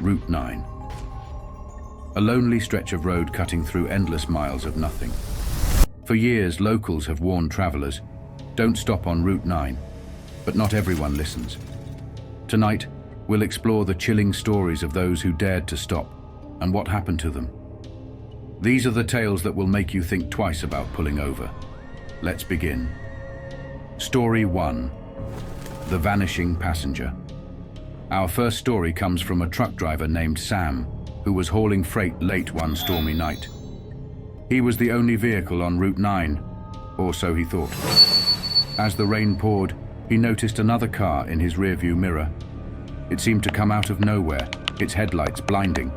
Route 9. A lonely stretch of road cutting through endless miles of nothing. For years, locals have warned travelers, don't stop on Route 9, but not everyone listens. Tonight, we'll explore the chilling stories of those who dared to stop and what happened to them. These are the tales that will make you think twice about pulling over. Let's begin. Story 1. The Vanishing Passenger. Our first story comes from a truck driver named Sam, who was hauling freight late one stormy night. He was the only vehicle on Route 9, or so he thought. As the rain poured, he noticed another car in his rearview mirror. It seemed to come out of nowhere, its headlights blinding.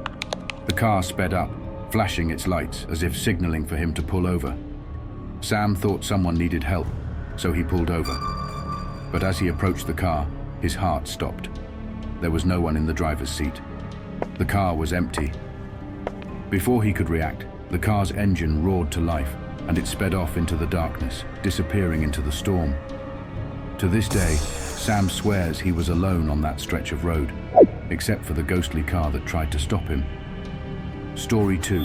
The car sped up, flashing its lights as if signaling for him to pull over. Sam thought someone needed help, so he pulled over. But as he approached the car, his heart stopped. There was no one in the driver's seat. The car was empty. Before he could react, the car's engine roared to life, and it sped off into the darkness, disappearing into the storm. To this day, Sam swears he was alone on that stretch of road, except for the ghostly car that tried to stop him. Story 2.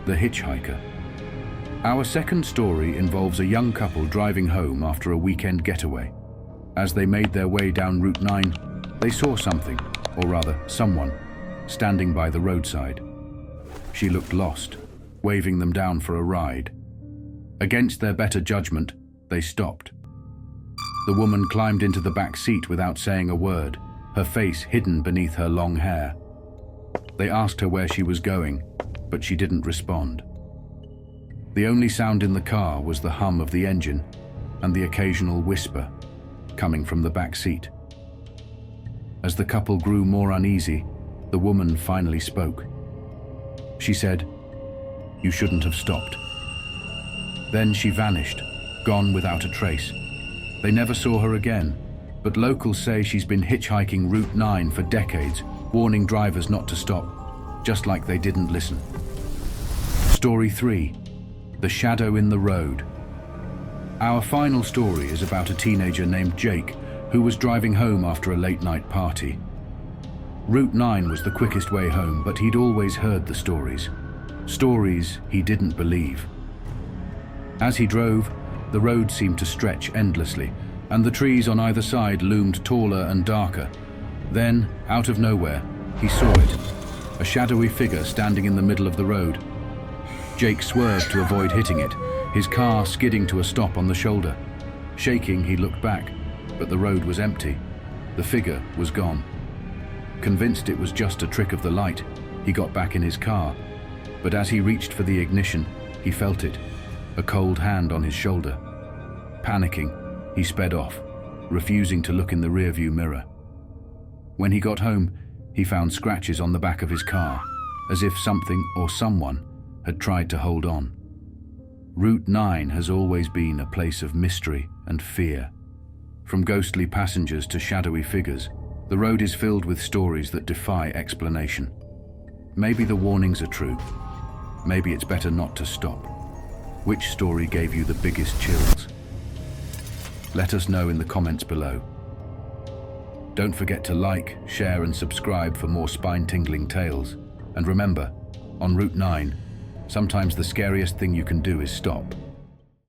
The Hitchhiker. Our second story involves a young couple driving home after a weekend getaway. As they made their way down Route 9, they saw something, or rather someone, standing by the roadside. She looked lost, waving them down for a ride. Against their better judgment, they stopped. The woman climbed into the back seat without saying a word, her face hidden beneath her long hair. They asked her where she was going, but she didn't respond. The only sound in the car was the hum of the engine and the occasional whisper coming from the back seat. As the couple grew more uneasy, the woman finally spoke. She said, "You shouldn't have stopped." Then she vanished, gone without a trace. They never saw her again, but locals say she's been hitchhiking Route 9 for decades, warning drivers not to stop, just like they didn't listen. Story 3. The Shadow in the Road. Our final story is about a teenager named Jake, who was driving home after a late-night party. Route 9 was the quickest way home, but he'd always heard the stories. Stories he didn't believe. As he drove, the road seemed to stretch endlessly, and the trees on either side loomed taller and darker. Then, out of nowhere, he saw it, a shadowy figure standing in the middle of the road. Jake swerved to avoid hitting it, his car skidding to a stop on the shoulder. Shaking, he looked back, but the road was empty. The figure was gone. Convinced it was just a trick of the light, he got back in his car, but as he reached for the ignition, he felt it, a cold hand on his shoulder. Panicking, he sped off, refusing to look in the rearview mirror. When he got home, he found scratches on the back of his car, as if something or someone had tried to hold on. Route 9 has always been a place of mystery and fear. From ghostly passengers to shadowy figures, the road is filled with stories that defy explanation. Maybe the warnings are true. Maybe it's better not to stop. Which story gave you the biggest chills? Let us know in the comments below. Don't forget to like, share and subscribe for more spine-tingling tales. And remember, on Route 9, sometimes the scariest thing you can do is stop.